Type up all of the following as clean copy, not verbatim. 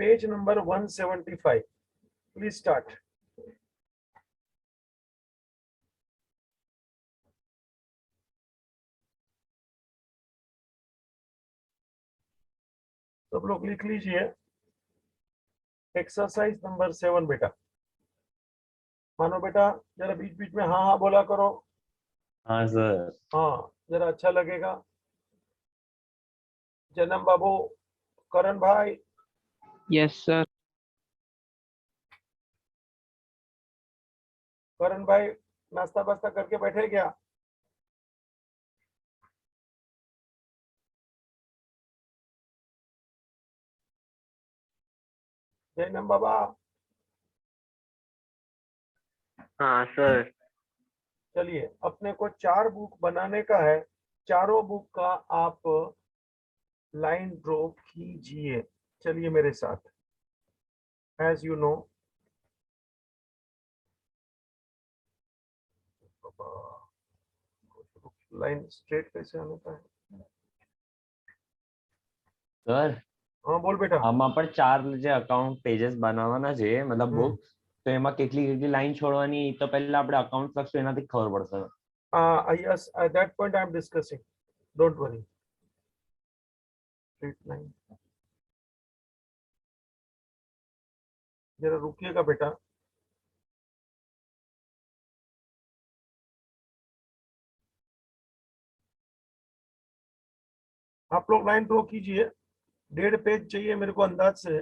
Page number 175. Please start. सब लोग लिख लीजिए. एक्सरसाइज नंबर 7 बेटा. मानो बेटा जरा बीच बीच में हाँ हाँ बोला करो. हाँ सर. हाँ जरा अच्छा लगेगा. जन्म बाबू, करण भाई, यस सर. करण भाई नाश्ता वास्ता करके बैठे क्या? जैनम बाबा. हाँ सर. चलिए अपने को 4 बुक बनाने का है. चारों बुक का आप लाइन ड्रॉ कीजिए. चलिए मेरे साथ. As you know, line straight कैसे आने का है? સર हाँ बोल बेटा. આમાં પણ 4 જે અકાઉન્ટ પેजेस બનાવવાના છે મતલબ હમ. બુક તો એમાં કેટલી કેટલી લાઈન છોડવાની તો પહેલા આપણે અકાઉન્ટ લખશું એનાથી ખબર પડશે. Yes, at that point I am discussing. Don't worry. Straight line. जरा रुकिएगा बेटा. आप लोग लाइन ड्रॉ कीजिए. 1.5 पेज चाहिए मेरे को अंदाज से.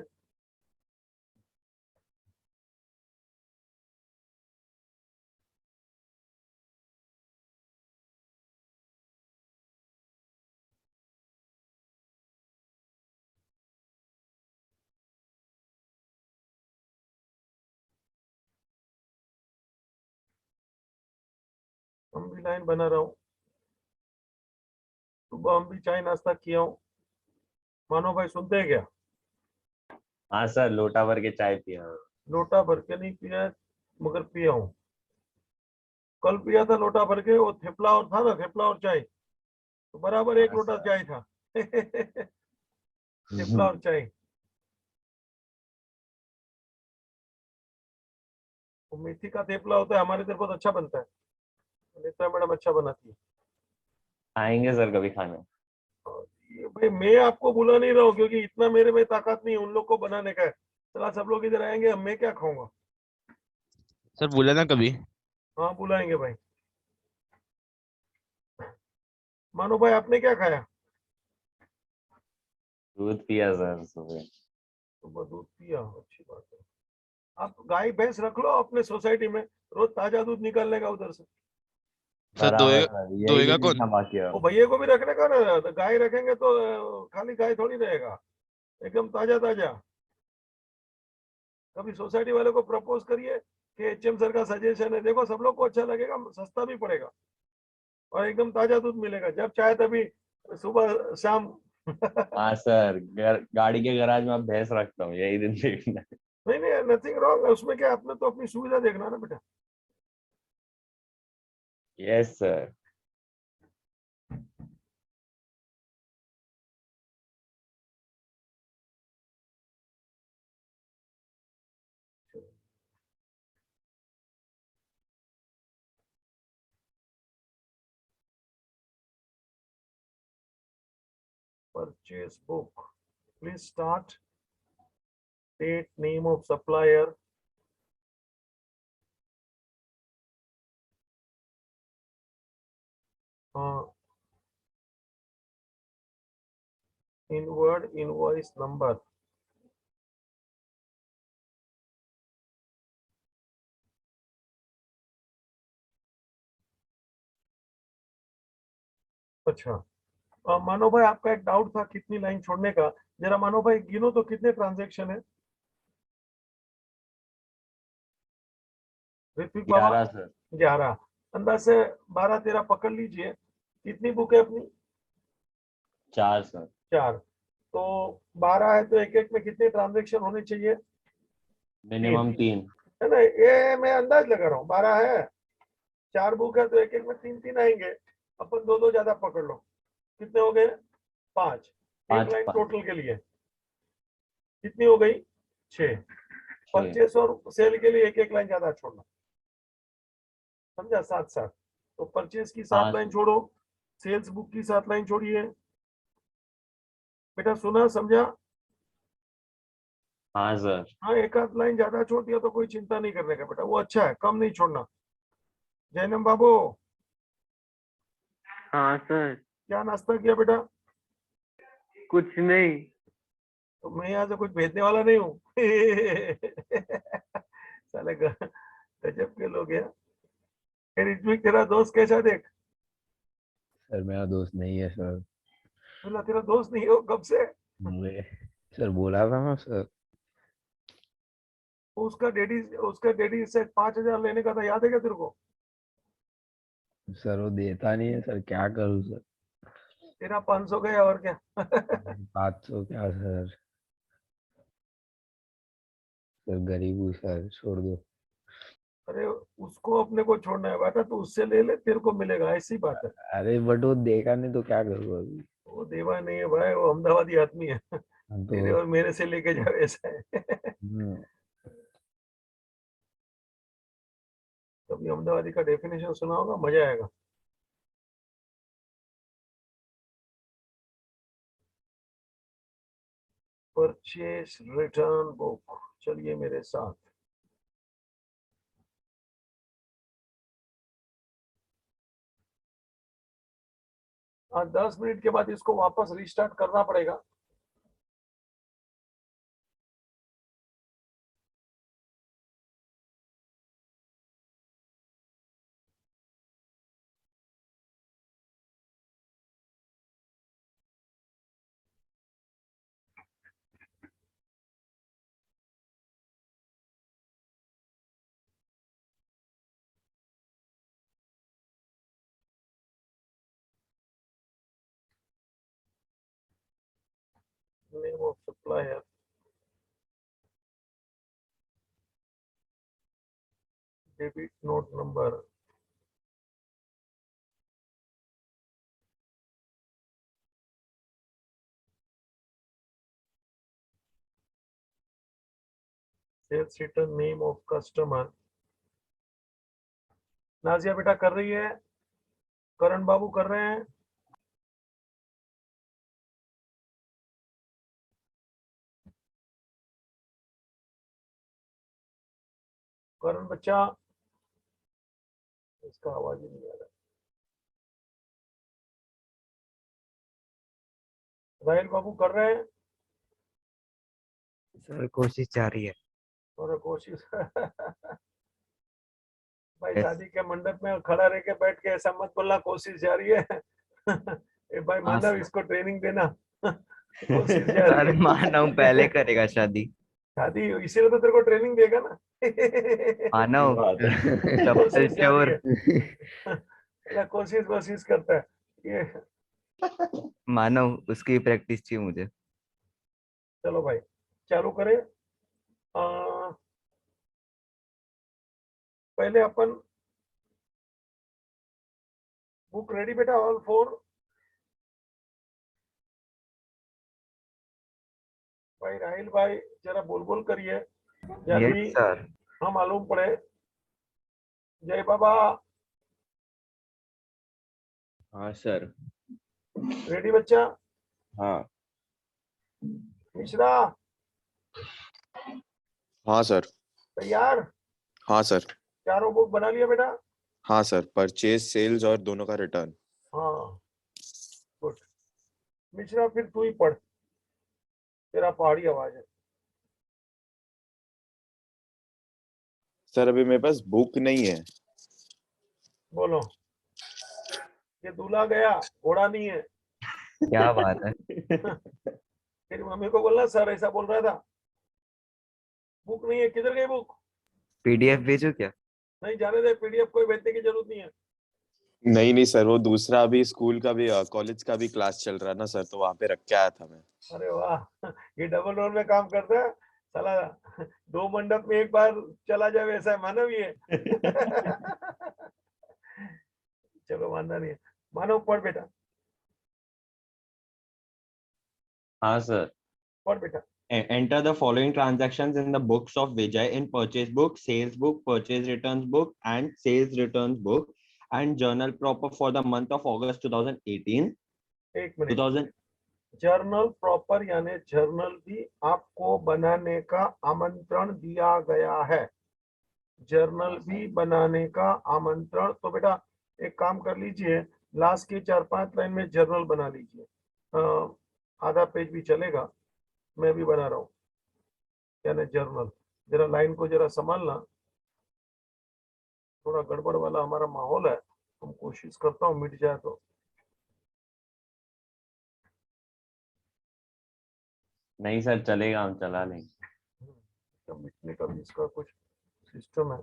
हम भी लाइन बना रहा हूँ. सुबह हम भी चाय नाश्ता किया हूँ. मानो भाई सुनते हैं क्या? हाँ सर लोटा भर के चाय पिया. लोटा भर के नहीं पिया है, मगर पिया हूँ. कल पिया था लोटा भर के. वो थेपला और था ना, थेपला और चाय, तो बराबर 1 लोटा चाय था. थेपला और चाय. वो मेथी का थेपला होता है हमारे इधर, बहुत अच्छा बनता है. नेत्रा मैडम अच्छा बनाती है. आएंगे सर कभी खाने. ये भाई मैं आपको बुला नहीं रहा हूँ क्योंकि इतना मेरे में ताकत नहीं है उन लोग को बनाने का है. चला सब लोग इधर आएंगे, मैं क्या खाऊंगा? सर बोला ना कभी. हाँ बुलाएंगे भाई. मानो भाई आपने क्या खाया? दूध पिया सर सुबह. सुबह दूध पिया, अच्छी बात है. आप गाय भैंस रख लो अपने सोसाइटी में, रोज ताजा दूध निकालने का उधर से. सर बराबर सर यही दोएगा भी कौन? लिखना बाकी है. वो भैया को भी रखने का ना. तो गाय रखेंगे तो खाली गाय थोड़ी रहेगा, एकदम ताजा ताजा. कभी सोसाइटी वाले को प्रपोज करिए कि एचएम सर का सजेशन है, देखो सब लोग को अच्छा लगेगा, सस्ता भी पड़ेगा और एकदम ताजा दूध मिलेगा. जब चाहे तभी, सुबह शाम. हाँ सर गाड़ी के गैराज में आप भैंस रखता हूँ यही दिन देखना. नहीं नहीं, नथिंग रॉन्ग. उसमें क्या, आपने तो अपनी सुविधा देखना ना बेटा. Yes sir. Purchase book. Please start. Date, name of supplier. Inward invoice number. अच्छा. मानो भाई आपका एक डाउट था कितनी लाइन छोड़ने का. जरा मानो भाई गिनो तो कितने ट्रांजैक्शन है? ऋत्विक बाबा. 11 सर. 11. अंदाज से 12-13 पकड़ लीजिए. कितनी बुक है अपनी? 4 सर. 4. तो 12 है तो एक एक में कितने ट्रांजैक्शन होने चाहिए? मिनिमम 3. है ना, ये मैं अंदाज लगा रहा हूँ. 12 है, 4 बुक है तो एक एक में 3-3 आएंगे. अपन 2-2 ज्यादा पकड़ लो. कितने हो गए? 5. एक लाइन टोटल के लिए. कितनी हो गई? 6। परचेस और सेल के लिए एक एक लाइन ज्यादा छोड़ना, समझा? साथ साथ। तो परचेस की 7 हाँ लाइन सर। छोड़ो, सेल्स बुक की 7 लाइन छोड़िए। बेटा सुना समझा? हाँ सर। हाँ, एक आध लाइन ज्यादा छोड़ दिया तो कोई चिंता नहीं करने का बेटा, वो अच्छा है, कम नहीं छोड़ना। जैनम बाबू, हाँ सर। क्या नाश्ता किया बेटा? कुछ नहीं। तो मैं यहाँ से कुछ भेजने वाला नहीं हूँ। साले गजब के लोग हैं। फिर ऋत्विक, तेरा दोस्त कैसा? देख, सर मेरा दोस्त नहीं है सर। बोला तेरा दोस्त नहीं हो कब से? मुझे सर बोला था ना सर। उसका डैडी से 5,000 लेने का था, याद है क्या तेरे को? सर वो देता नहीं है सर, क्या करूँ सर। तेरा 500 गया और क्या? 500 क्या सर। सर गरीब हूँ सर, छोड़ दो। अरे उसको अपने को छोड़ना है बेटा, तो उससे ले ले, तेरे को मिलेगा, ऐसी बात है। अरे बट वो देखा नहीं तो क्या करूँ अभी। वो देवा नहीं है भाई, वो अहमदाबादी आदमी है। हाँ, तेरे तो और मेरे से लेके जाओ, ऐसा है। हम्म, कभी अहमदाबादी का डेफिनेशन सुना होगा, मजा आएगा। परचेस रिटर्न बुक, चलिए मेरे साथ। आज 10 मिनट के बाद इसको वापस रिस्टार्ट करना पड़ेगा। Name of supplier, debit note number, sales return, name of customer. Nazia बेटा कर रही है, करण बाबू कर रहे हैं। करण बच्चा, इसका आवाज ही नहीं आ रहा। राहिल बाबू कर रहे हैं, सर कोशिश जारी है। और कोशिश। भाई यस। शादी के मंडप में खड़ा रह के बैठ के ऐसा मत बोलना, कोशिश जारी है। ए भाई हाँ मानव, सर। इसको ट्रेनिंग देना। कोशिश जारी सर है। मानव पहले करेगा शादी। शादी इसीलिए तो तेरे को ट्रेनिंग देगा ना। मानव बात है। चप्पल कोशिश जारी चोर। है। अल्लाह कोशिश कोशिश करता है ये। मानव उसकी प्रैक्टिस चाहिए मुझे। चलो भाई, चालू करें। आ, पहले अपन बुक रेडी बेटा, ऑल 4। भाई राहिल भाई, जरा बोल बोल करिए, यस जल्दी, सर। हाँ मालूम पड़े। जय बाबा, हाँ सर। रेडी बच्चा? हाँ। मिश्रा हाँ सर। तैयार? हाँ सर। चारों बुक बना लिया बेटा? हाँ सर, परचेज सेल्स और दोनों का रिटर्न। हाँ, गुड। मिश्रा फिर तू ही पढ़, तेरा पहाड़ी आवाज है। सर अभी मेरे पास बुक नहीं है। बोलो, ये दूल्हा गया, घोड़ा नहीं है। क्या बात है। तेरी मम्मी को बोलना सर ऐसा बोल रहा था। बुक नहीं है, किधर गई बुक? पीडीएफ भेजो क्या। नहीं, जाने दे, पीडीएफ कोई भेजने की जरूरत नहीं है। नहीं नहीं सर, वो दूसरा अभी स्कूल का भी कॉलेज का भी क्लास चल रहा है ना सर, तो वहां पे रख के आया था मैं। अरे वाह, ये डबल रोल में काम करता है साला। 2 मंडप में एक बार चला जाए वैसा है मानव ये। चलो मानना नहीं है। मानव पढ़ बेटा, हाँ सर। पढ़ बेटा। enter the following transactions in the books of Vijay in purchase book, sales book, purchase returns book, and sales returns book, and journal proper for the month of August 2018. एक मिनट, 2000 जर्नल प्रॉपर यानी journal भी आपको बनाने का आमंत्रण दिया गया है, जर्नल भी बनाने का आमंत्रण। तो बेटा एक काम कर लीजिए, लास्ट की 4-5 लाइन में जर्नल बना लीजिए, आधा पेज भी चलेगा, मैं भी बना रहा हूँ यानी जर्नल। जरा लाइन को जरा संभालना, थोड़ा गड़बड़ वाला हमारा माहौल है, हम कोशिश करता हूँ मिट जाए तो। नहीं सर चलेगा, हम चला लेंगे। तो मिटने का भी इसका कुछ सिस्टम है।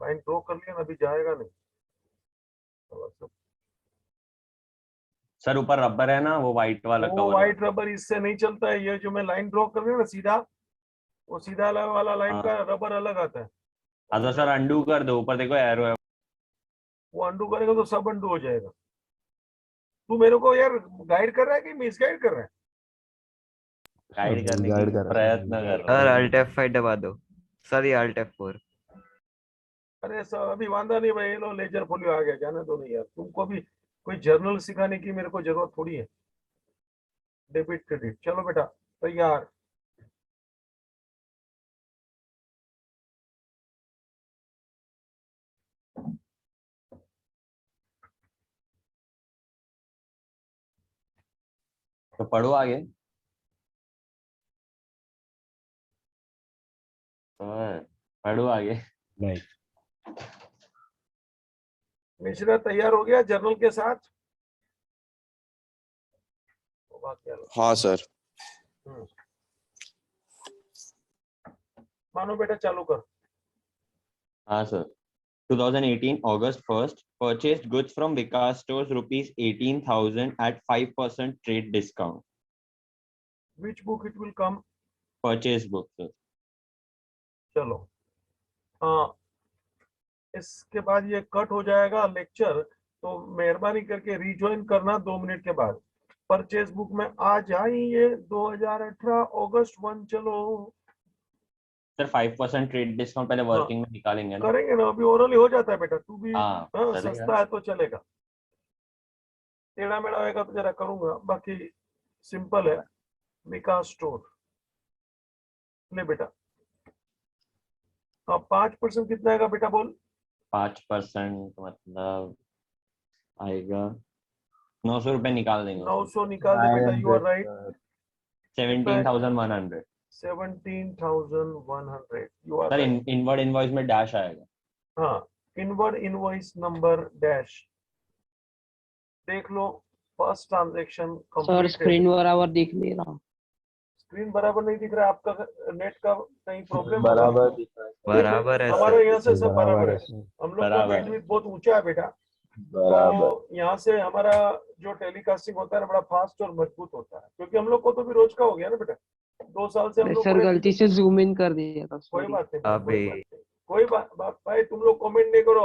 लाइन ड्रॉ कर लिया ना, अभी जाएगा नहीं। सर ऊपर रबर है ना, वो व्हाइट वाला वो कवर। व्हाइट रबर इससे नहीं चलता है, ये जो मैं लाइन ड्रॉ कर रही हूँ ना सीधा, वो सीधा वाला लाइन हाँ। का रबर अलग आता है। हाँ तो सर अंडू कर दो, ऊपर देखो एरो है। वो अंडू करेगा तो सब अंडू हो जाएगा। तू मेरे को यार गाइड कर रहा है कि मिस गाइड कर रहा है? गाइड करने गाइड की कर रहा है। प्रयत्न कर रहा सर हूँ। Alt F5 दबा दो। सर ये Alt F4। अरे सर अभी वांदा नहीं भाई, लो लेजर फोलियो आ गया, जाने दो नहीं यार, तुमको भी कोई जर्नल सिखाने की मेरे को जरूरत थोड़ी है। डेबिट क्रेडिट, चलो बेटा तैयार। तो पढ़ो आगे। पढ़ो आगे। नहीं मिश्रा तैयार हो गया जर्नल के साथ? हाँ सर। मानो बेटा चालू कर। हाँ sir. 2018 August 1st, purchased goods from Vikas stores rupees 18,000 at 5% trade discount. Which book it will come? Purchase book sir. चलो हाँ, इसके बाद ये कट हो जाएगा लेक्चर, तो मेहरबानी करके रिज्वाइन करना 2 मिनट के बाद। परचेज बुक में आ जाइए 2018 अगस्त 1। चलो सर 5% ट्रेड डिस्काउंट पहले वर्किंग में निकालेंगे ना। करेंगे ना, अभी ओरली हो जाता है बेटा, तू भी हाँ, हाँ चलेगा। सस्ता है तो चलेगा, टेढ़ा मेढ़ा होएगा तो जरा करूंगा, बाकी सिंपल है। विकास स्टोर ले बेटा। अब 5% कितना आएगा बेटा बोल? 5% मतलब आएगा 900 रुपए निकाल देंगे। 900 निकाल दे बेटा, you are right. 17,100 17,100 you are sir. Right. Inward invoice में डैश आएगा। हाँ, इनवर्ड इनवॉइस नंबर डैश देख लो। First transaction sir completed. Screen बराबर दिख नहीं रहा। स्क्रीन बराबर नहीं दिख रहा, आपका नेट का कहीं प्रॉब्लम बराबर दिख रहा है। बराबर है हमारे सर। यहाँ से सब बराबर है। सर, हम लोग का बराबर है। बैंडविड्थ बहुत ऊंचा है बेटा, बराबर। तो यहाँ से हमारा जो टेलीकास्टिंग होता है ना, बड़ा फास्ट और मजबूत होता है, क्योंकि हम लोग को तो भी रोज का हो गया ना बेटा, 2 साल से हम लोग सर पूरे- गलती से जूम इन कर दिया था, कोई सॉरी। बात नहीं भाई, कोई अबे। बात नहीं, कोई बात भाई, तुम लोग कमेंट नहीं करो।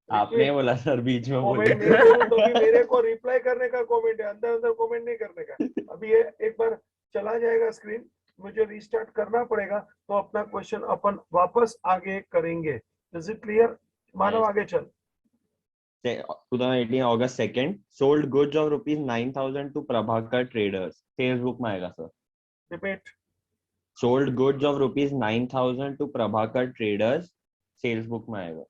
आपने बोला सर, बीच में बोल कमेंट नहीं करूँ तो भी मेरे को रिप्लाई करने का कमेंट है, अंदर अंदर कमेंट नहीं करने का। अभी ये एक बार चला जाएगा स्क्रीन, मुझे रिस्टार्ट करना पड़ेगा, तो अपना क्वेश्चन अपन वापस आगे करेंगे। Is it clear? Manav Yes. आगे चल। 2018 August 2nd, sold goods of rupees 9,000 to Prabhakar traders. Sales book में आएगा sir. Repeat. Sold goods of rupees 9,000 to Prabhakar traders. Sales book में आएगा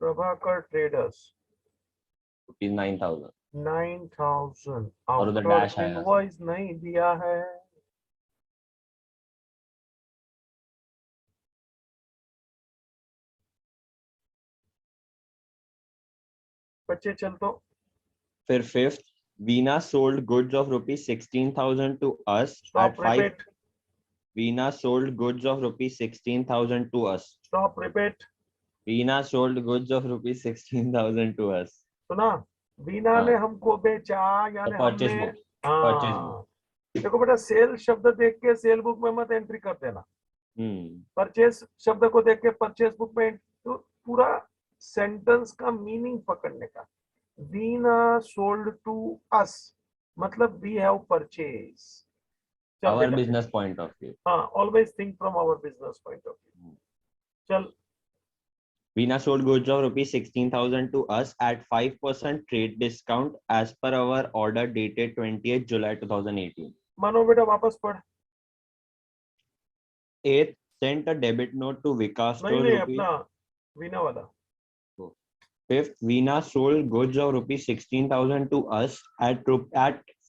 प्रभाकर ट्रेडर्स rupees 9,000 9,000 और उधर dash आएगा। इनवॉइस नहीं दिया है। बच्चे चल तो। फिर 5th, Veena sold goods of rupees 16,000 to us stop at 5. Repeat. Veena sold goods of rupees 16,000 to us. Stop repeat. Veena sold goods of rupees 16,000 to us. सुना? बीना हाँ। ने हमको बेचा, यानी परचेज हमने बुक। परचेज हाँ। देखो बेटा, सेल शब्द देख के सेल बुक में मत एंट्री कर देना, परचेज शब्द को देख के परचेज बुक में तो पूरा सेंटेंस का मीनिंग पकड़ने का। वीना सोल्ड टू अस, मतलब वी हैव परचेज। चल Our बेटा, business point of view. हाँ, always think from our business point of view. चल, Veena sold goods of rupees 16,000 to us at 5% trade discount as per our order dated 20th July 2018. मानो बेटा वापस पढ़। 8th, sent a debit note to Vikas नहीं Stores नहीं, rupees. अपना वीना वाला। 5th, Veena sold goods of rupees 16,000 to us at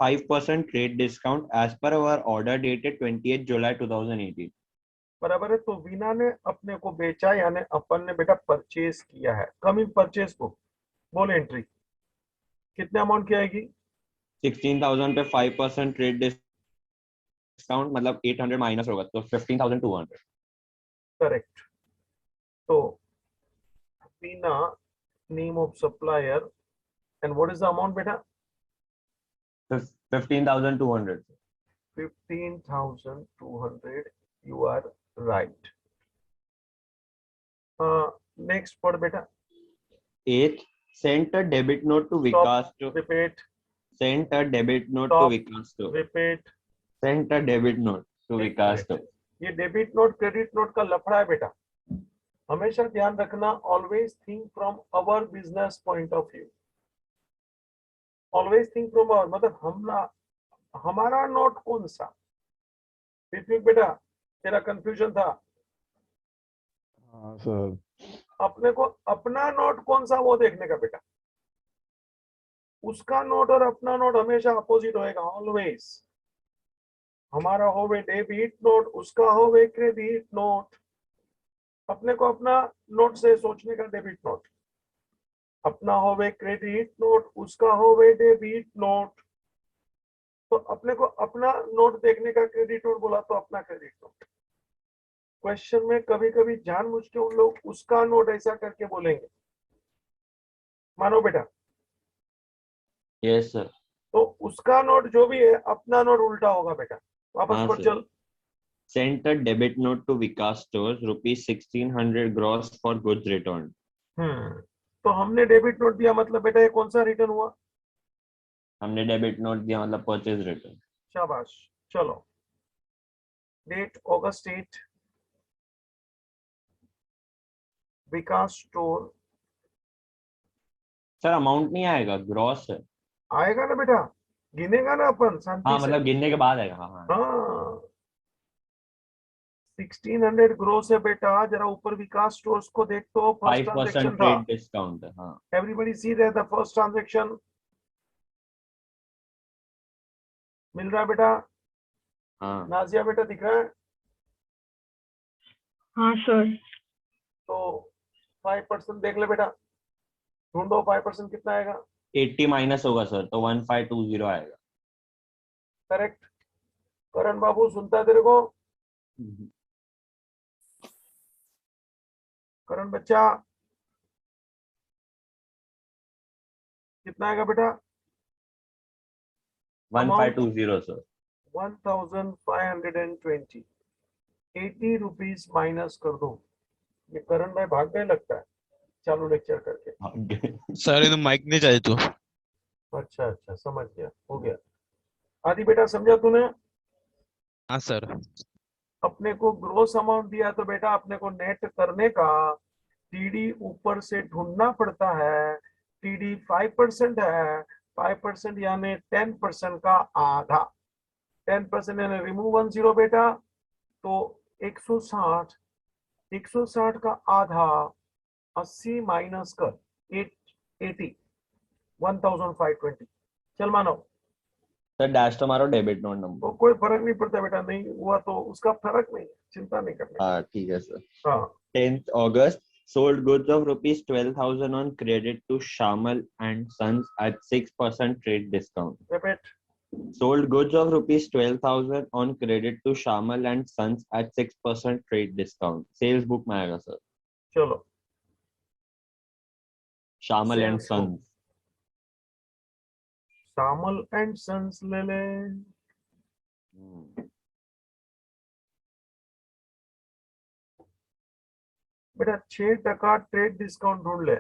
5% trade discount as per our order dated 20th July 2018. बराबर है। तो वीना ने अपने को बेचा, यानी अपन ने बेटा परचेज किया है। कमिंग परचेज बुक, बोल एंट्री कितने अमाउंट की आएगी? 16,000 पे 5% ट्रेड डिस्काउंट मतलब 800 माइनस होगा तो 15,200. करेक्ट। तो Veena, name of supplier, and what is the amount बेटा? 15,200. 15,200, you are right. नेक्स्ट पढ़ बेटा। 8th, sent a debit note to Stop. Vikas to repeat sent a debit note Stop. to Vikas to repeat. sent a debit note to Vikas to. ये debit note credit note का लफड़ा है बेटा, हमेशा ध्यान रखना। Always think from our business point of view. Always think from our, मतलब हमारा नोट कौन सा? ऋत्विक बेटा, तेरा कंफ्यूजन था। हाँ सर। अपने को अपना नोट कौन सा वो देखने का बेटा। उसका नोट और अपना नोट हमेशा अपोजिट होएगा, ऑलवेज। हमारा होवे डेबिट नोट, उसका होवे क्रेडिट नोट। अपने को अपना नोट से सोचने का, डेबिट नोट। अपना होवे क्रेडिट नोट, उसका होवे डेबिट नोट। तो अपने को अपना नोट देखने का, क्रेडिट नोट बोला तो अपना क्रेडिट नोट। क्वेश्चन में कभी कभी जानबूझ के उन लोग उसका नोट ऐसा करके बोलेंगे, मानो बेटा। Yes sir. तो उसका नोट जो भी है, अपना नोट उल्टा होगा बेटा। वापस हाँ, पर sir. चल। Sent a debit note to Vikas Stores rupees 1,600 gross for goods returned. तो हमने डेबिट नोट दिया, मतलब बेटा ये कौन सा रिटर्न हुआ? हमने डेबिट नोट दिया मतलब परचेज रिटर्न. शाबाश। चलो, डेट अगस्त 8, विकास स्टोर। सर अमाउंट नहीं आएगा, ग्रॉस है. आएगा ना बेटा, गिनेगा ना अपन शांति हाँ से। मतलब गिनने के बाद आएगा. हाँ. हाँ, 1600 ग्रोस है बेटा। जरा ऊपर विकास स्टोर्स को देख, तो फर्स्ट 5% ट्रांजैक्शन था। ट्रेड डिस्काउंट है. हाँ. Everybody see that the first transaction मिल रहा है बेटा? हाँ. नाजिया बेटा दिख रहा है? हाँ सर। तो 5% देख ले बेटा, ढूंढो 5% कितना आएगा। 80 माइनस होगा सर तो 1520 आएगा. करेक्ट। करण बाबू सुनता है तेरे को? करण बच्चा, कितना आएगा बेटा? 1520 सर. 1520, 80 रुपीज माइनस कर दो। ये करण भाई भाग गए लगता है चालू लेक्चर करके। सर इन्हें माइक नहीं चाहिए तो. अच्छा अच्छा, समझ गया, हो गया। आदि बेटा समझा तूने? हाँ सर. अपने को ग्रोस अमाउंट दिया तो बेटा अपने को नेट करने का टीडी ऊपर से ढूंढना पड़ता है। टीडी 5% है, 5% यानी 10% का आधा। 10% यानी रिमूव 10 बेटा, तो 160, 160 का आधा 80 माइनस कर 80, 1520। चल मानो, सर डैश तो मारो डेबिट नोट नंबर. तो कोई फर्क नहीं पड़ता बेटा, नहीं हुआ तो उसका फर्क नहीं, चिंता नहीं करनी। हाँ ठीक है सर. हाँ 10th August, sold goods of rupees 12,000 on credit to Shamal and Sons at 6% trade discount. Repeat. Sold goods of rupees 12,000 on credit to Shamal and Sons at 6% trade discount. Sales book में आएगा sir. चलो, Shamal and Sales book. Sons. शामल and sons ले ले। बेटा 6% trade discount ढूंढ ले।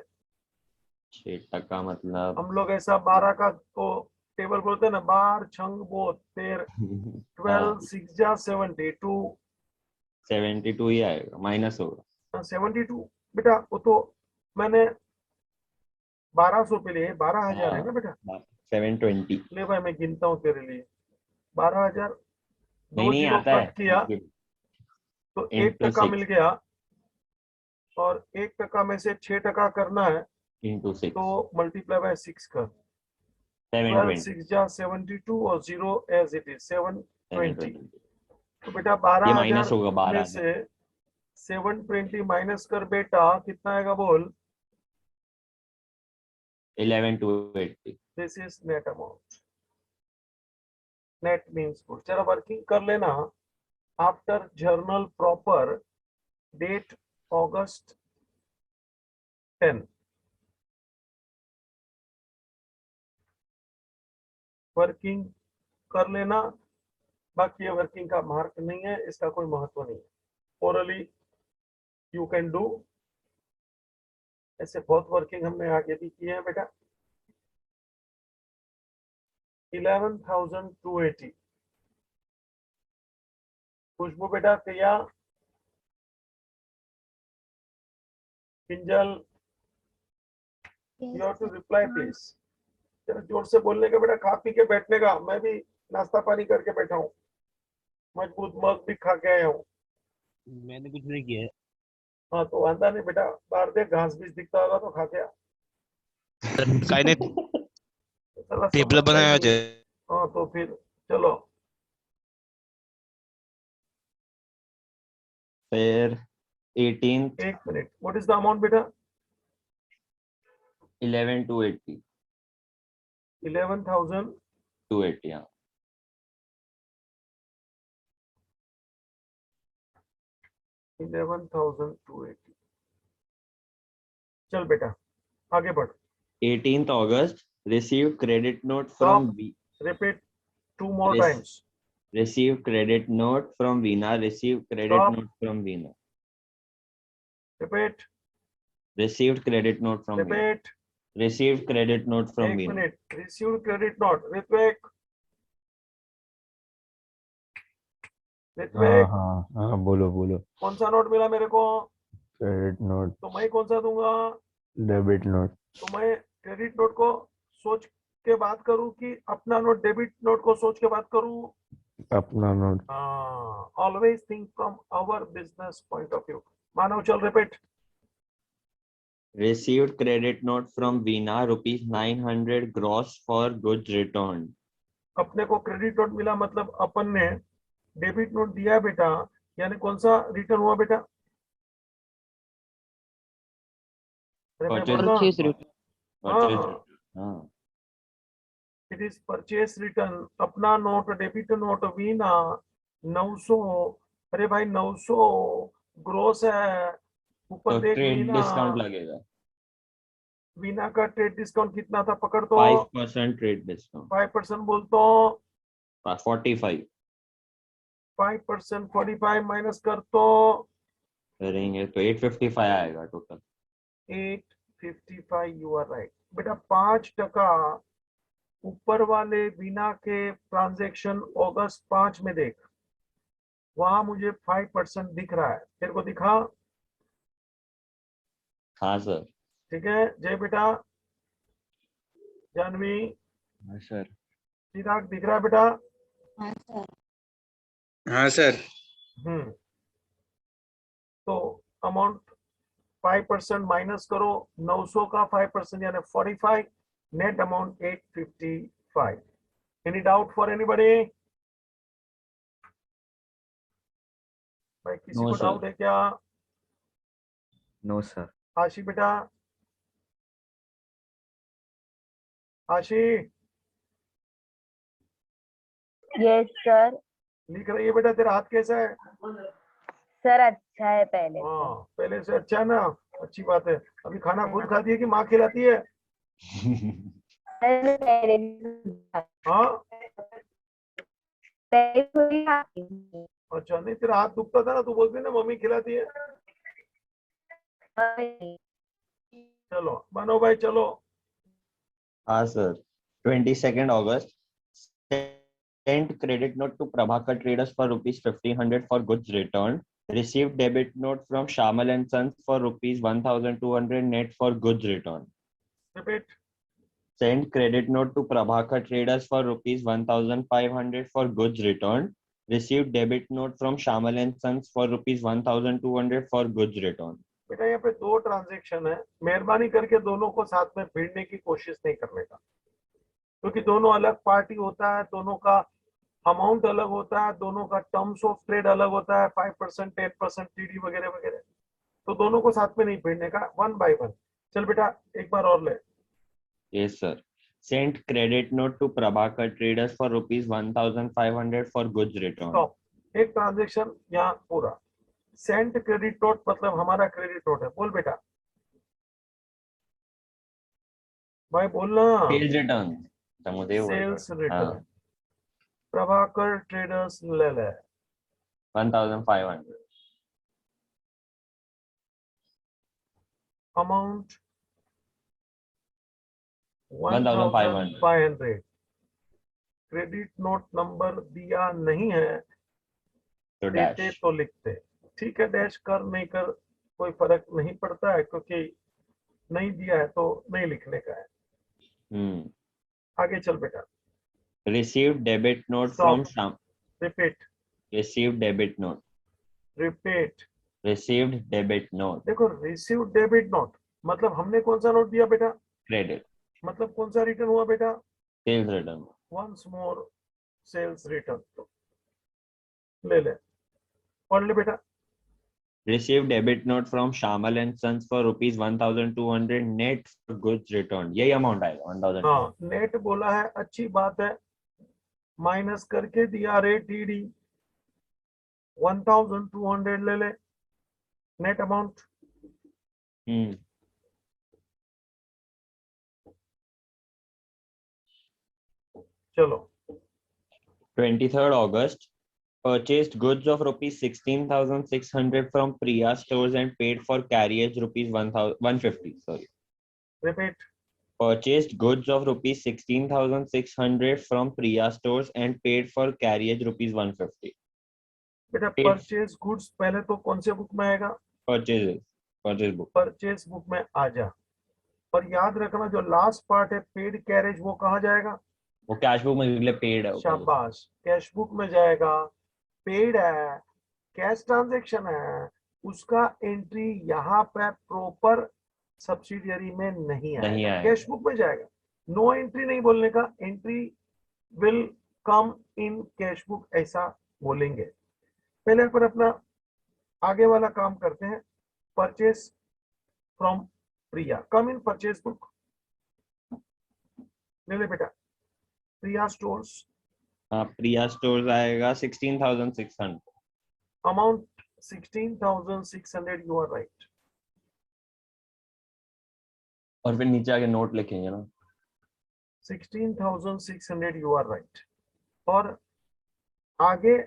6% मतलब हम लोग ऐसा 12 का तो टेबल बोलते हैं ना, 12 छंग बोत 13 12 6 जा 72 72 ही आएगा, माइनस होगा। 72 बेटा, वो तो मैंने 1200 पे लिए, 12,000 है ना बेटा। 720 ले भाई मैं गिनता हूँ तेरे लिए, 12,000, नहीं 2 नहीं जीरो आता है कट किया तो इंटू 1% मिल गया, और 1% में से 6% करना है, इंटू 6 तो मल्टीप्लाई बाय 6 कर। 12 720 6 जा 72 और 0 एज इट इज 720। 720 तो बेटा ये 12,000 माइनस होगा में 12,000 से 720 माइनस कर बेटा, कितना आएगा बोल। 11,280 this is net amount, net means good. जरा वर्किंग कर लेना। After journal proper, date August 10, working कर लेना। बाकी ये वर्किंग का मार्क नहीं है, इसका कोई महत्व नहीं है। ओरली यू कैन डू, ऐसे बहुत वर्किंग हमने आगे भी किए हैं बेटा। 11,280 खुशबू बेटा किया, Kinjal you have to reply please. जरा जोर से बोलने का बेटा, खा पी के बैठने का। मैं भी नाश्ता पानी करके बैठा हूँ, मजबूत मग भी खा के आया हूँ। मैंने कुछ नहीं किया है। हाँ तो वांदा नहीं बेटा, बाहर देख घास बीज दिखता होगा तो खा के आ। सर काय नाही, साला टेबल समझता ही बनाया नहीं है। हाँ तो फिर चलो, फिर 18th 1 minute. What is the amount बेटा? 11,280 11,000 280 हाँ 11,280। चल बेटा आगे बढ़। 18th August received credit note Stop. from repeat 2 more Yes. times. received credit note from Veena, received credit Stop. note from Veena, repeat received credit note from Veena, repeat. received credit note from 1 Veena. Minute. Received credit note, Ritvik हाँ ऋत्विक हाँ हाँ, बोलो बोलो। कौन सा note मिला मेरे को? क्रेडिट नोट, तो मैं कौन सा दूंगा? Debit note. तो मैं क्रेडिट नोट को सोच के बात करूं कि अपना नोट डेबिट नोट को सोच के बात करूं? अपना note. Always think from our business point of view. Manav चल repeat. Received credit note from Veena, rupees 900 gross for goods returned. अपने को क्रेडिट नोट मिला, मतलब अपन ने डेबिट नोट दिया बेटा, यानी कौन सा रिटर्न हुआ बेटा? अरे मैं Purchase बोल रहा हूं। Purchase rate. purchase हाँ, return. हाँ इट इज परचेस रिटर्न। अपना नोट डेबिट नोट वीना 900। अरे भाई 900 ग्रोस है। ऊपर तो देख ट्रेड वीना, डिस्काउंट लगेगा वीना का ट्रेड डिस्काउंट कितना था पकड़ तो। 5% ट्रेड डिस्काउंट 5% बोल तो। 45 5% 45 माइनस कर तो करेंगे तो 855 आएगा टोटल। 855। यू आर राइट बेटा। 5% ऊपर वाले वीना के ट्रांजैक्शन अगस्त 5 में देख, वहां मुझे 5% दिख रहा है, तेरे को दिखा? हाँ सर। ठीक है जय बेटा। जानवी हाँ सर। चिराग दिख रहा है बेटा? हाँ सर। तो अमाउंट 5% माइनस करो, 900 का 5% यानी 45, net amount 855। Any doubt for anybody? भाई किसी No, को sir. डाउट है क्या? No sir. आशी बेटा, आशी यस सर। लिख रही है बेटा? तेरा हाथ कैसा है? सर अच्छा है पहले से। हाँ पहले से अच्छा है ना, अच्छी बात है। अभी खाना खुद खाती है कि माँ खिलाती है? पहले हाँ खुद ही खाती हूँ। अच्छा, नहीं तेरा हाथ दुखता था ना, तू बोलती ना मम्मी खिलाती है। चलो मानो भाई चलो, हाँ sir. 22nd August. Sent credit note to Prabhakar Traders for rupees 1500 for goods returned. Received debit note from Shamal and Sons for rupees 1200 net for goods returned. Repeat. Sent credit note to Prabhakar Traders for rupees 1500 for goods returned. Received debit note from Shamal and Sons for rupees 1200 for goods returned. बेटा यहाँ पे दो transaction है, मेहरबानी करके दोनों को साथ में भिड़ने की कोशिश नहीं करने का, क्योंकि दोनों अलग पार्टी होता है, दोनों का अमाउंट अलग होता है, दोनों का टर्म्स ऑफ ट्रेड अलग होता है, 5%, 10% टीडी वगैरह वगैरह, तो दोनों को साथ में नहीं भिड़ने का, वन बाय वन. चल बेटा एक बार और ले. Yes, sir. Sent credit note to Prabhakar Traders for rupees 1500 for goods returned. Stop. एक ट्रांजेक्शन यहाँ पूरा. सेंट क्रेडिट नोट मतलब हमारा क्रेडिट नोट है. बोल बेटा भाई बोलना. Sales return. समुदय सेल्स हाँ. रिटर्न. प्रभाकर ट्रेडर्स ले ले. 1500. अमाउंट 1500. 1500. क्रेडिट नोट नंबर दिया नहीं है, तो देते dash. तो लिखते. ठीक है, डैश कर नहीं कर कोई फर्क नहीं पड़ता है, क्योंकि नहीं दिया है तो नहीं लिखने का है. आगे चल बेटा. Received debit note Stop. from Sham. Repeat. Received debit note. Repeat. Received debit note. देखो रिसीव डेबिट नोट मतलब हमने कौन सा नोट दिया बेटा, Credit. मतलब कौन सा रिटर्न हुआ बेटा, Sales return. Once more sales return. तो ले ले, पढ़ ले बेटा. Received debit note from Shamal and Sons for rupees 1200 net for goods returned. यही अमाउंट आएगा 1000. हाँ नेट बोला है, अच्छी बात है. माइनस करके दिया रे टीडी 1200 ले ले नेट अमाउंट. चलो. 23rd August. Purchased goods of rupees 16,600 from Priya stores and paid for carriage rupees 150. Sorry. Repeat. Purchased goods of rupees 16,600 from Priya stores and paid for carriage rupees 150. बेटा Paid. Purchase goods पहले तो कौन से book में आएगा, Purchases. Purchase book. Purchase book में आ जा. पर याद रखना जो लास्ट पार्ट है पेड कैरेज वो कहाँ जाएगा, वो कैश बुक में निकले पेड है. शाबाश, कैश बुक में जाएगा. पेड है, कैश ट्रांजैक्शन है, उसका एंट्री यहाँ पे प्रॉपर सब्सिडियरी में नहीं आएगा, कैश बुक में जाएगा. नो एंट्री नहीं बोलने का, entry will come in cash book ऐसा बोलेंगे. पहले पर अपना आगे वाला काम करते हैं. Purchase from Priya, come in purchase book. ले ले बेटा. प्रिया स्टोर्स. हाँ प्रिया स्टोर्स आएगा 16,600. अमाउंट 16,600. You are right. और फिर नीचे आके नोट लिखेंगे ना. 16,600. You are right. और आगे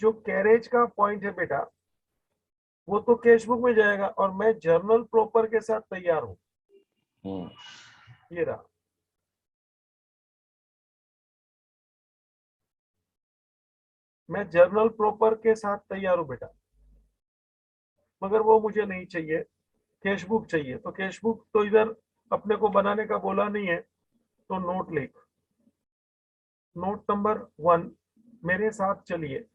जो कैरेज का पॉइंट है बेटा वो तो कैश बुक में जाएगा, और मैं जर्नल प्रॉपर के साथ तैयार हूं. ये रहा. मैं जर्नल प्रॉपर के साथ तैयार हूं बेटा, मगर वो मुझे नहीं चाहिए, कैश बुक चाहिए. तो कैश बुक तो इधर अपने को बनाने का बोला नहीं है, तो नोट लिख. नोट नंबर 1 मेरे साथ चलिए.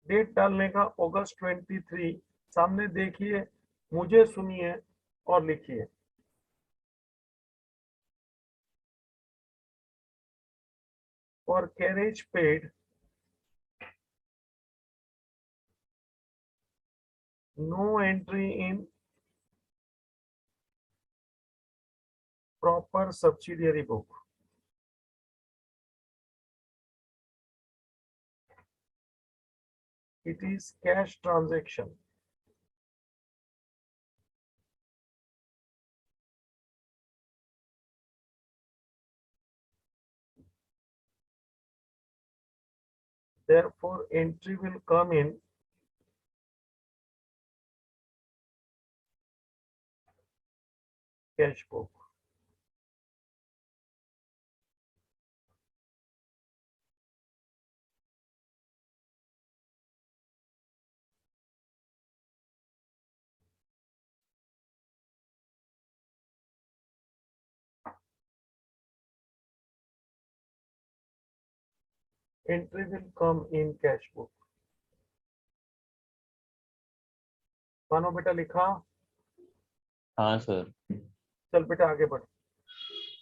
डेट डालने का अगस्त 23. सामने देखिए, मुझे सुनिए और लिखिए. और carriage paid no entry in proper subsidiary book. It is cash transaction. Therefore, entry will come in cash book. entry will come in cash book. मानो बेटा लिखा, हाँ सर. चल बेटा आगे बढ़.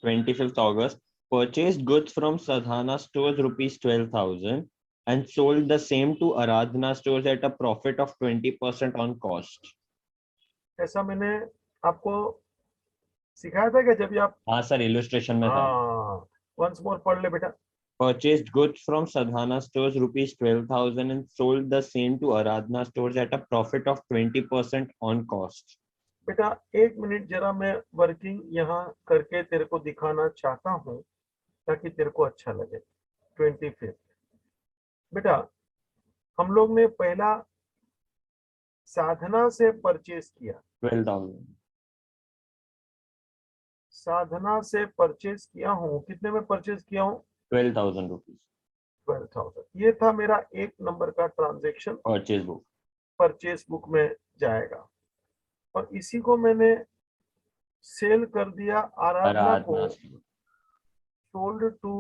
25th August, purchased goods from Sadhana stores rupees 12,000 and sold the same to Aradhana stores at a profit of 20% on cost. ऐसा मैंने आपको सिखाया था क्या जब भी आप? हाँ सर, illustration में था. हाँ, once more पढ़ ले बेटा. Purchased goods from Sadhana stores rupees 12,000 and sold the same to Aradhana stores at a profit of 20% on cost. बेटा एक मिनट जरा मैं वर्किंग यहाँ करके तेरे को दिखाना चाहता हूँ ताकि तेरे को अच्छा लगे. 25th बेटा हम लोग ने पहला साधना से परचेज किया. 12,000. साधना से परचेज किया हूँ. कितने में परचेज किया हूँ? 12,000 rupees. 12,000. ये था मेरा एक नंबर का transaction. Purchase book. Purchase book में जाएगा और इसी को मैंने सेल कर दिया आराधना को. Aradhana store. सोल्ड टू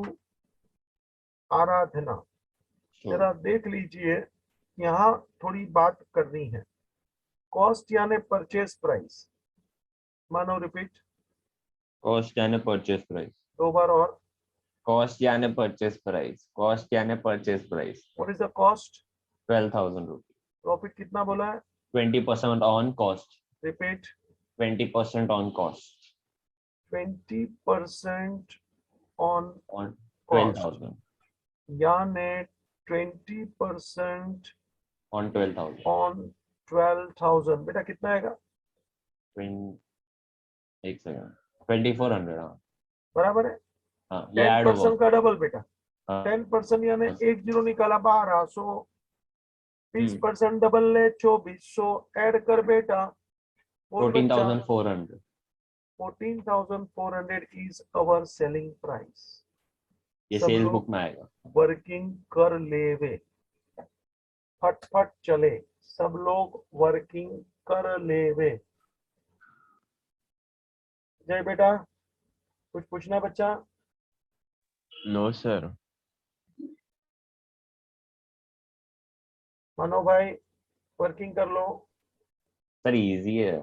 आराधना. जरा देख लीजिए, यहाँ थोड़ी बात करनी है. कॉस्ट यानी परचेज प्राइस. मानो रिपीट. Cost यानी purchase price. दो बार और. Cost यानी purchase price. Cost यानी purchase price. What is the cost? 12,000 rupees. Profit कितना बोला है? 20% on cost. Repeat. 20% on cost. 20% on On cost 12,000. यानी 20% On 12,000. ऑन 12,000. बेटा कितना आएगा? 2,400. हाँ. बराबर है. हाँ, ये ऐड 10% होगा. का डबल बेटा. हाँ. 10% यानी एक जीरो निकाला 12. सो 20% डबल ले 2400 ऐड कर बेटा. 14,400. 14,400 इज अवर सेलिंग प्राइस. ये सब सेल्स लोग बुक में आएगा. वर्किंग कर लेवे. फटफट चले. सब लोग वर्किंग कर लेवे. जय बेटा कुछ पूछना बच्चा? No sir. मानो भाई वर्किंग कर लो. सर इजी है.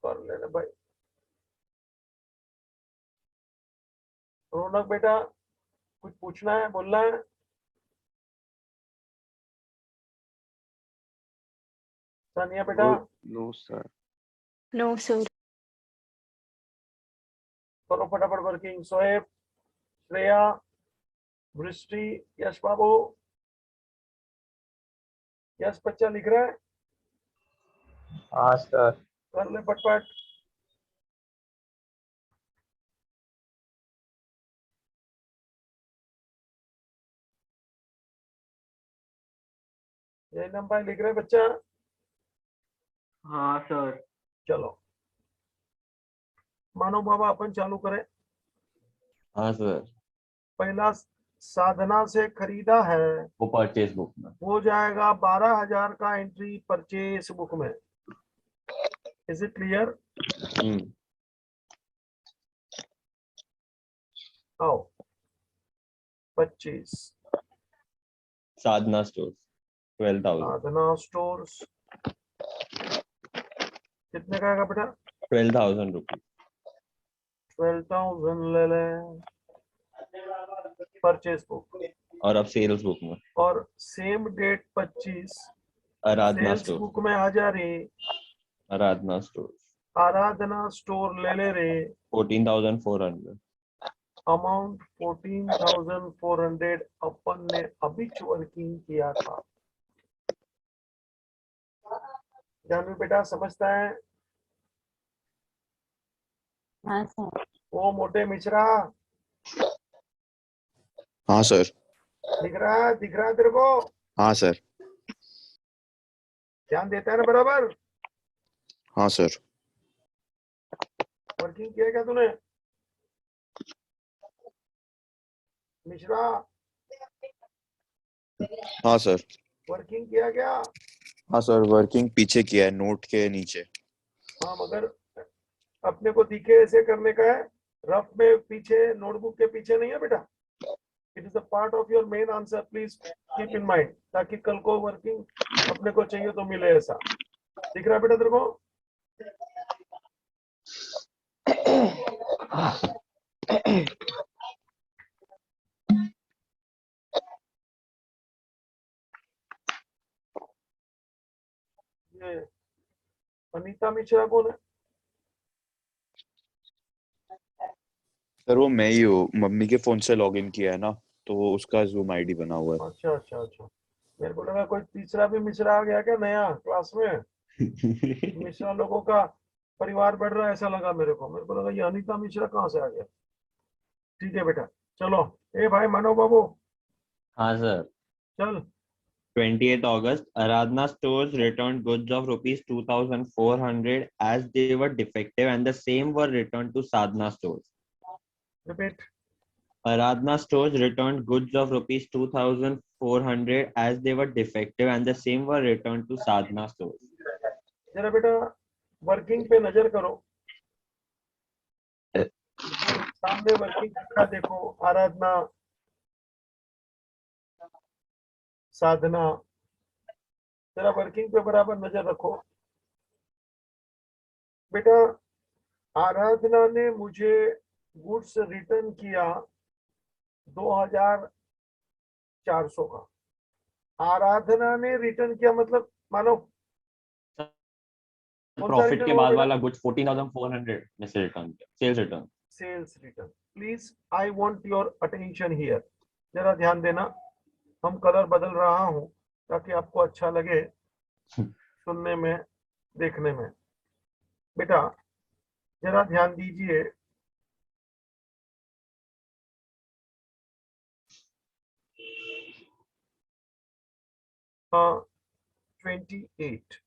कर लेना भाई. रौनक बेटा कुछ पूछना है, बोलना है? सानिया बेटा. No sir. No sir. करो फटाफट वर्किंग. सोएब, श्रेया, वृष्टि, यश बाबू. यश बच्चा लिख रहा है? हाँ सर. कर ले फटफट. जैनम भाई लिख रहे हैं बच्चा? हाँ सर. चलो मानो बाबा अपन चालू करें. हाँ सर. पहला साधना से खरीदा है वो परचेज बुक में. वो जाएगा 12,000 का एंट्री परचेस बुक में. Is it clear? आओ 25. साधना स्टोर्स 12,000. साधना स्टोर्स कितने का आएगा बेटा? 12,000 रुपीज. 12,000 ले लें परचेस बुक. और अब सेल्स बुक में और सेम डेट 25 आराधना सेल्स स्टोर. बुक में आ जा रही आराधना स्टोर आराधना स्टोर ले ले रे. 14,400. अमाउंट 14,400 अपन ने अभी वर्किंग किया था. जानवी बेटा समझता है? हाँ सर. वो मोटे मिश्रा हाँ सर. दिख रहा है तेरे को? हाँ सर. ध्यान देता है ना बराबर? हाँ सर. वर्किंग किया क्या तूने मिश्रा? हाँ सर. वर्किंग किया क्या? हाँ सर, वर्किंग पीछे किया है, नोट के नीचे. हाँ मगर अपने को दिखे ऐसे करने का है. रफ में पीछे नोटबुक के पीछे नहीं है बेटा. It is a part of your main answer, please keep in mind, ताकि कल को वर्किंग अपने को चाहिए तो मिले ऐसा। दिख रहा है बेटा तेरे को? ये अनीता मिश्रा कौन है? सर वो मैं ही हूँ, मम्मी के फोन से लॉगिन किया है ना, तो वो उसका जूम आईडी बना हुआ है। अच्छा अच्छा अच्छा, मेरे को लगा कोई तीसरा भी मिश्रा आ गया क्या नया क्लास में। मिश्रा लोगों का परिवार बढ़ रहा है ऐसा लगा मेरे को लगा ये अनीता मिश्रा कहाँ से आ गया। ठीक है बेटा, चलो। ए भाई मानव बाबू, हाँ सर। चल। 28th August, Aradhana stores returned goods of rupees 2,400 as they were defective and the same were returned to Sadhana stores. Repeat. Aradhana stores returned goods of rupees 2,400 as they were defective and the same were returned to Sadhana stores. जरा बेटा working पे नजर करो, सामने working का देखो, आराधना, साधना, जरा working पे बराबर नजर रखो। बेटा आराधना ने मुझे गुड्स रिटर्न किया 2,400 का। आराधना ने रिटर्न किया मतलब मानो प्रॉफिट के बाद वाला गुड्स 14,400 में से रिटर्न किया, sales return. Sales return. Please I want your attention here, जरा ध्यान देना। हम कलर बदल रहा हूं ताकि आपको अच्छा लगे सुनने में, देखने में। बेटा जरा ध्यान दीजिए, हाँ 28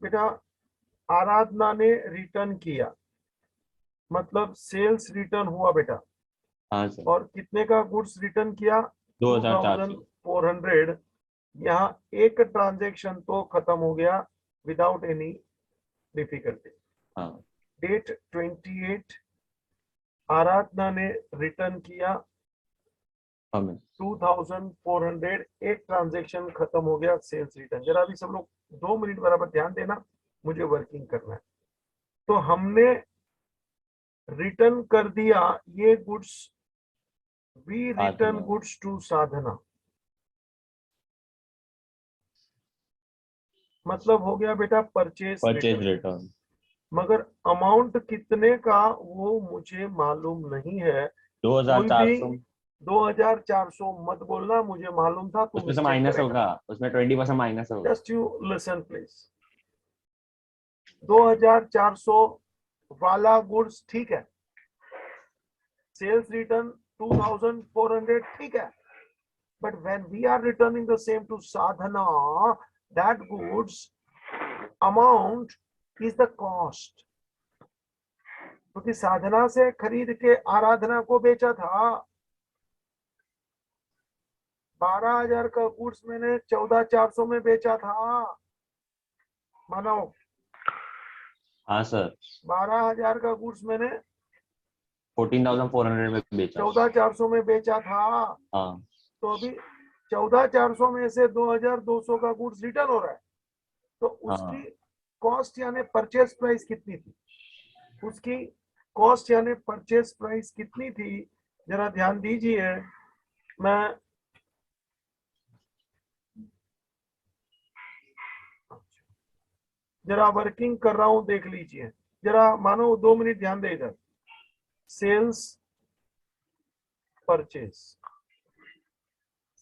बेटा आराधना ने रिटर्न किया मतलब सेल्स रिटर्न हुआ बेटा। हाँ सर। और कितने का गुड्स रिटर्न किया? 2,400। 2,400। यहाँ एक ट्रांजैक्शन तो खत्म हो गया विदाउट एनी डिफिकल्टी। हाँ। डेट 28, आराधना ने रिटर्न किया हमें 2,400, एक ट्रांजैक्शन खत्म हो गया, सेल्स रिटर्न। जरा भी सब लोग 2 मिनट बराबर ध्यान देना, मुझे वर्किंग करना है। तो हमने रिटर्न कर दिया ये goods, we return goods to Sadhana, मतलब हो गया बेटा परचेज रिटर्न। मगर अमाउंट कितने का वो मुझे मालूम नहीं है। 2,400। 2,400 मत बोलना, मुझे मालूम था तुम उसमें से माइनस होगा, उसमें 20% माइनस होगा। Just you listen please. 2,400 वाला गुड्स ठीक है, सेल्स रिटर्न 2,400 ठीक है, but when we are returning the same to Sadhana, that goods amount is the cost. क्योंकि साधना से खरीद के आराधना को बेचा था 12,000 का गुड्स, मैंने 14,400 में बेचा था। मानो हाँ सर। 12,000 का गुड्स मैंने 14,400 में बेचा, 14,400 में बेचा था। हाँ। तो अभी 14,400 में से 2,200 का गुड्स रिटर्न हो रहा है, तो उसकी कॉस्ट यानी परचेस प्राइस कितनी थी? उसकी कॉस्ट यानी परचेस प्राइस कितनी थी? जरा ध्यान दीजिए, मैं जरा वर्किंग कर रहा हूं, देख लीजिए जरा, मानो 2 मिनट ध्यान दे इधर। सेल्स परचेस,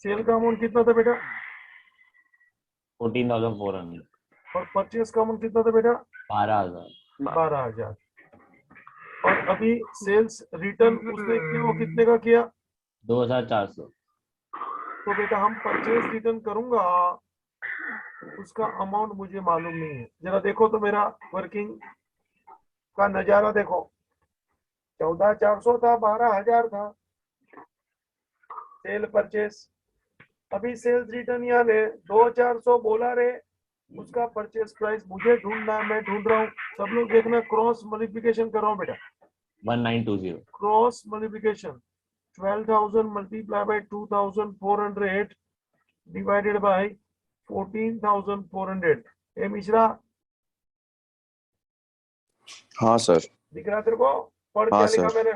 सेल का अमाउंट कितना था बेटा? 14,400। और परचेस का अमाउंट कितना था बेटा? 12,000। 12,000। और अभी सेल्स रिटर्न उसने किया, वो कितने का किया? 2,400। तो बेटा हम परचेस रिटर्न करूंगा, उसका अमाउंट मुझे मालूम नहीं है। जरा देखो तो मेरा वर्किंग का नजारा देखो, 14,400 था, 12,000 था सेल परचेस। अभी सेल्स रिटर्न यानी 2,400 बोला रे, उसका परचेज प्राइस मुझे ढूंढना है, मैं ढूंढ रहा हूँ। सब लोग देखना, क्रॉस मल्टीप्लिकेशन कर रहा हूँ बेटा, 1920 cross multiplication 12,000 multiply by 2,400 divided by 14,400। ए मिश्रा, हाँ सर। दिख रहा तेरे को? पढ़ हाँ क्या लिखा सर। मैंने?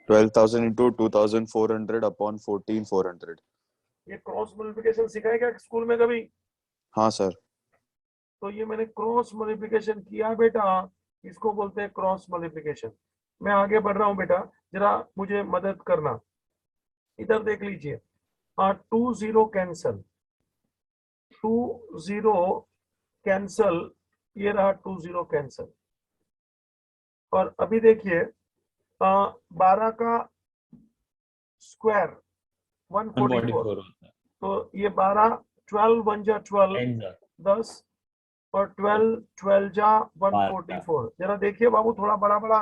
12,000 into 2,400 upon 14,400। ये क्रॉस मल्टीप्लिकेशन सिखाया क्या स्कूल में कभी? हाँ सर। तो ये मैंने क्रॉस मल्टीप्लिकेशन किया बेटा, इसको बोलते हैं क्रॉस मल्टीप्लिकेशन। मैं आगे बढ़ रहा हूँ बेटा, जरा मुझे मदद करना। इधर देख लीजिए, 2 0 कैंसल, 2 0 कैंसल, ये रहा 2 0 कैंसल। और अभी देखिए 12 का स्क्वायर 144, 144 होता है। तो ये 12, 12 1 जा 12, 10, और 12 12 जा 144। जरा देखिए बाबू, थोड़ा बड़ा बड़ा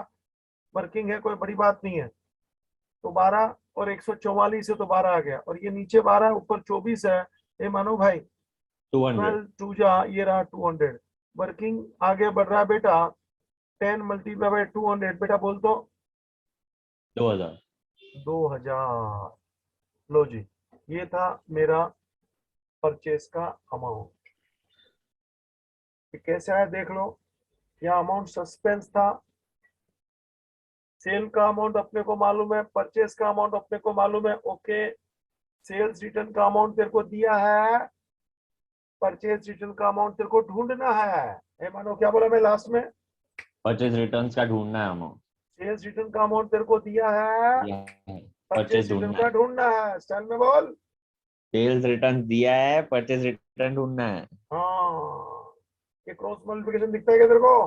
वर्किंग है, कोई बड़ी बात नहीं है। तो 12 और 144 है तो 12 आ गया, और ये नीचे 12 ऊपर 24 है। ये मानो भाई 200 12 2 जा, ये रहा 200। वर्किंग आगे बढ़ रहा है बेटा, 10 मल्टीप्लाई बाय 200, बेटा बोल तो 2000। 2000। लो जी, ये था मेरा परचेस का अमाउंट। कैसे आया देख लो, यहाँ अमाउंट सस्पेंस था। सेल का अमाउंट अपने को मालूम है, परचेस का अमाउंट अपने को मालूम है। ओके, सेल्स रिटर्न का अमाउंट तेरे को दिया है, परचेज रिटर्न का अमाउंट तेरे को ढूंढना है। ए मानो क्या बोला मैं लास्ट में? परचेज रिटर्न्स का ढूंढना है अमाउंट। सेल्स रिटर्न का अमाउंट तेरे को दिया है, परचेज परचेज रिटर्न ढूंढना का है। ढूंढना है। स्टाइल में बोल। सेल्स रिटर्न दिया है, परचेज रिटर्न ढूंढना है। हाँ, ये क्रॉस मल्टीप्लिकेशन दिखता है क्या तेरे को?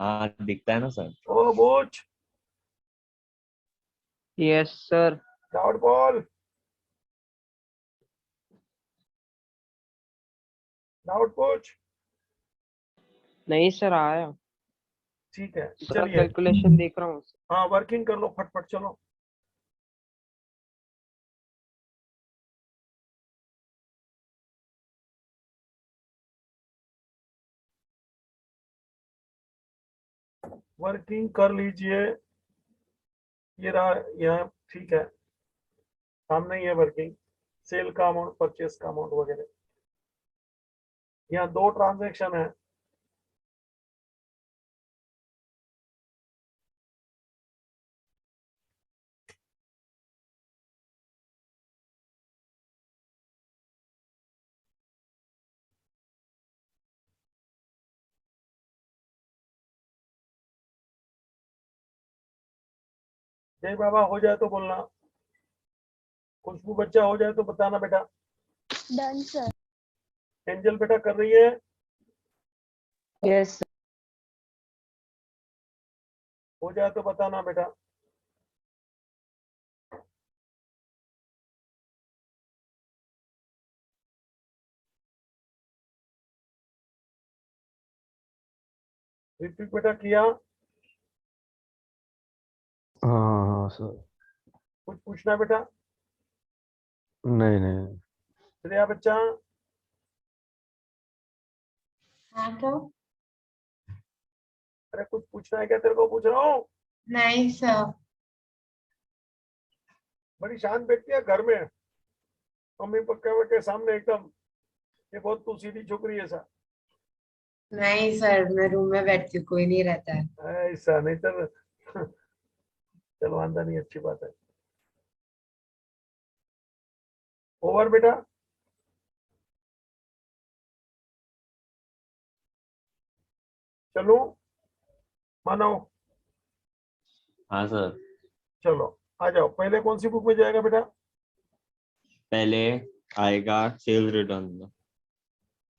हाँ दिखता है ना सर। ओ बूझ, यस सर। डाउट बोल, डाउट पूछ। नहीं सर आया, ठीक है, सर चलिए। कैलकुलेशन देख रहा हूँ। हाँ, वर्किंग कर लो फटफट, चलो। वर्किंग कर लीजिए। ये रहा यहाँ, ठीक है, सामने ही है वर्किंग। सेल का अमाउंट, परचेस का अमाउंट वगैरह। यहाँ 2 ट्रांजैक्शन है। जय बाबा हो जाए तो बोलना, खुशबू बच्चा हो जाए तो बताना बेटा। Done sir. एंजल बेटा कर रही है? यस हो जाए तो बताना बेटा। ऋत्विक बेटा किया? हाँ सर। कुछ पूछना है बेटा? नहीं नहीं। श्रेया बच्चा? हाँ तो अरे कुछ पूछना है क्या तेरे को? पूछ रहा हूँ। नहीं सर। बड़ी शांत बैठती है घर में, मम्मी पापा के सामने एकदम, ये बहुत तू सीधी छोकरी है सा। नहीं सर, मैं रूम में बैठती हूँ, कोई नहीं रहता है। ऐसा नहीं तो चलो आंदा नहीं, अच्छी बात है। ओवर बेटा। चलो मानो, हाँ सर। चलो आ जाओ। पहले कौन सी बुक में जाएगा बेटा? पहले आएगा सेल्स रिटर्न,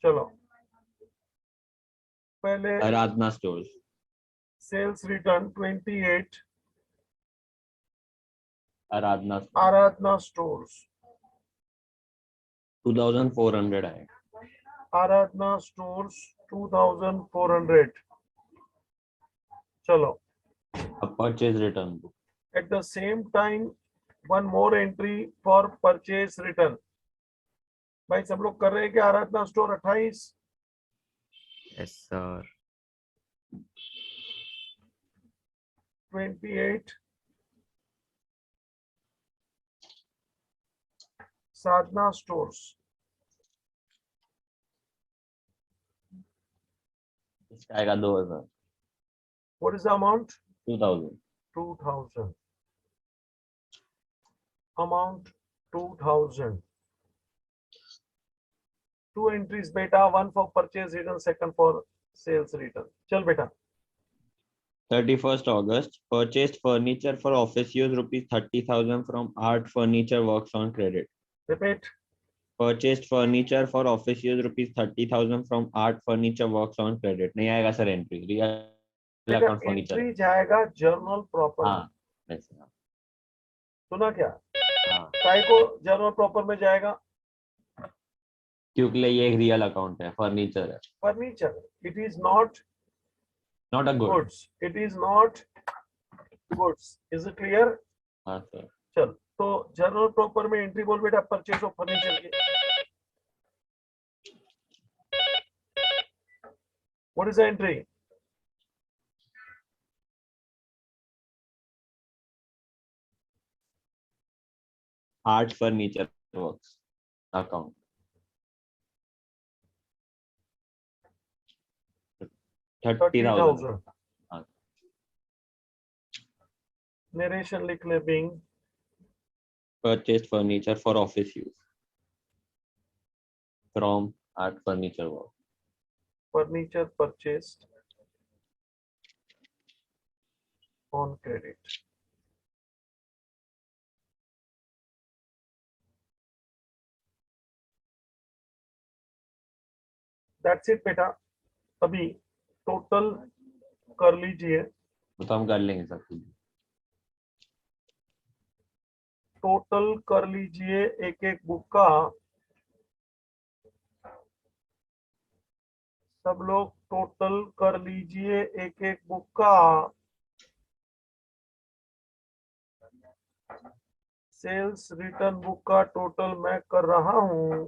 चलो पहले आराधना स्टोर्स। सेल्स रिटर्न 28, आराधना आराधना स्टोर्स। 2400 आएगा। आराधना स्टोर्स 2400। चलो, अब purchase return book. at the same time one more entry for purchase return। भाई सब लोग कर रहे हैं कि आराधना स्टोर 28, यस सर 28 साधना स्टोर्स, इसका आएगा 2000 what is the amount? 2000 2000 amount 2000. Two entries beta, one for purchase return, second for sales return. चल बेटा 31st August, purchased furniture for office use rupees 30,000 from Art Furniture Works on credit. repeat. Purchased furniture for office use rupees 30,000 from Art Furniture Works on credit. नहीं आएगा sir entry, real बेटा account furniture. Entry जाएगा journal proper में। हाँ वैसे हाँ सुना क्या? हाँ, काय को जर्नल प्रॉपर में जाएगा? क्योंकि ये एक रियल अकाउंट है, फर्नीचर है, furniture, it is not not a good. Goods, it is not goods, is it clear? हाँ सर चल तो जर्नल प्रॉपर में एंट्री बोल बेटा, परचेज ऑफ फर्नीचर की। What is the entry? Art furniture works account 30,000 narration लिख ले Bing purchased furniture for office use from Art Furniture Works. furniture purchased on credit. That's it बेटा। अभी total कर लीजिए, वो तो हम कर लेंगे सब कुछ। टोटल कर लीजिए एक एक बुक का। सब लोग टोटल कर लीजिए एक एक बुक का। सेल्स रिटर्न बुक का टोटल मैं कर रहा हूं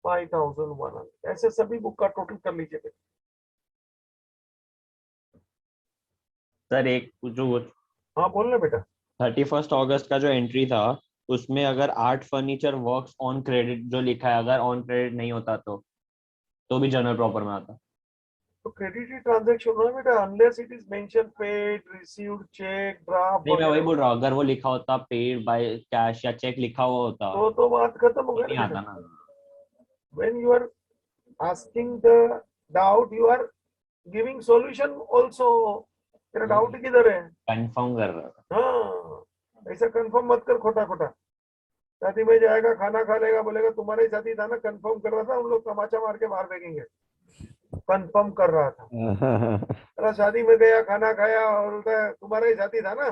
5100। ऐसे सभी बुक का टोटल कर लीजिए। सर एक जो हाँ बोलना बेटा। 31 अगस्त का जो एंट्री था उसमें अगर art furniture works on credit जो लिखा है, अगर ऑन क्रेडिट नहीं होता तो भी जनरल प्रॉपर में आता। तो क्रेडिट ट्रांजैक्शन होना बेटा, unless it is mention paid, received, cheque, draft. नहीं मैं वही बोल रहा हूँ, अगर वो लिखा होता पेड बाय कैश या चेक लिखा हुआ होता तो बात खत्म हो तो नहीं गई आता ना। ना। When you are asking the doubt, you are giving solution also. तेरा डाउट किधर है? कंफर्म कर रहा था। हाँ, ऐसा कंफर्म मत कर खोटा खोटा। शादी में जाएगा, खाना खा लेगा, बोलेगा तुम्हारा ही शादी था ना, कंफर्म कर रहा था, हम लोग तमाचा मार के बाहर फेंकेंगे। कंफर्म कर रहा था। तेरा शादी में गया, खाना खाया और बोलता है तुम्हारा ही शादी था ना,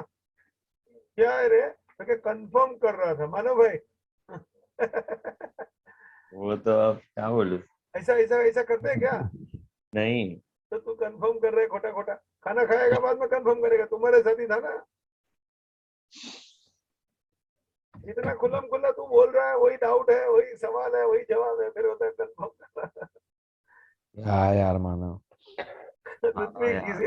क्या है रे? तो कंफर्म कर रहा था, मानो भाई। वो तो अब क्या बोलूं। ऐसा ऐसा ऐसा करते हैं क्या? नहीं तो तू कंफर्म कर रहे खोटा खोटा। खाना खाएगा बाद में कंफर्म करेगा तुम्हारे साथ ही था ना। इतना खुल्लम खुल्ला तू बोल रहा है, वही डाउट है, वही सवाल है, वही जवाब है, फिर होता है कंफर्म करना। हाँ यार मानो ऋत्विक किसी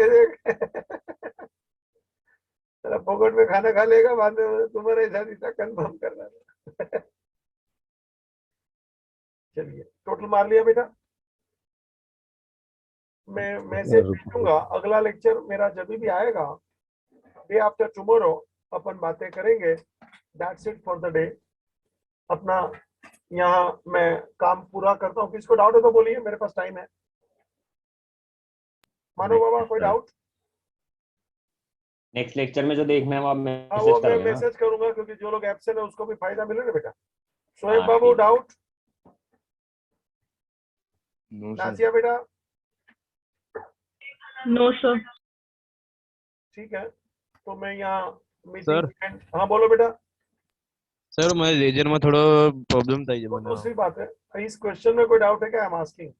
तेरा पॉकेट में खाना खा लेगा, बाद में तुम्हारे साथ ही था, कंफर्म करना। चलिए टोटल मार लिया बेटा। मैं मैसेज भेजूंगा, अगला लेक्चर मेरा जब भी आएगा डे आफ्टर टुमारो अपन बातें करेंगे। That's it for the day. अपना यहाँ मैं काम पूरा करता हूँ। किसको डाउट है तो बोलिए, मेरे पास टाइम है। मानो बाबा कोई डाउट? नेक्स्ट लेक्चर में जो देखना है वो आप हाँ वो मैसेज मैं करोगे ना। मैसेज करूंगा, क्योंकि जो लोग एब्सेंट है उसको भी फायदा मिले ना बेटा। शोएब हाँ, बाबू ठीक है। डाउट? No sir. नासिया बेटा? No sir. ठीक है, तो मैं यहाँ सर। मीटिंग। हाँ बोलो बेटा। सर मैं लेजर में थोड़ा प्रॉब्लम था ये वो बना। दूसरी बात है। इस क्वेश्चन में कोई डाउट है क्या? I am asking.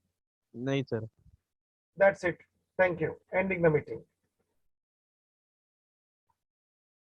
नहीं sir. That's it, thank you, ending the meeting.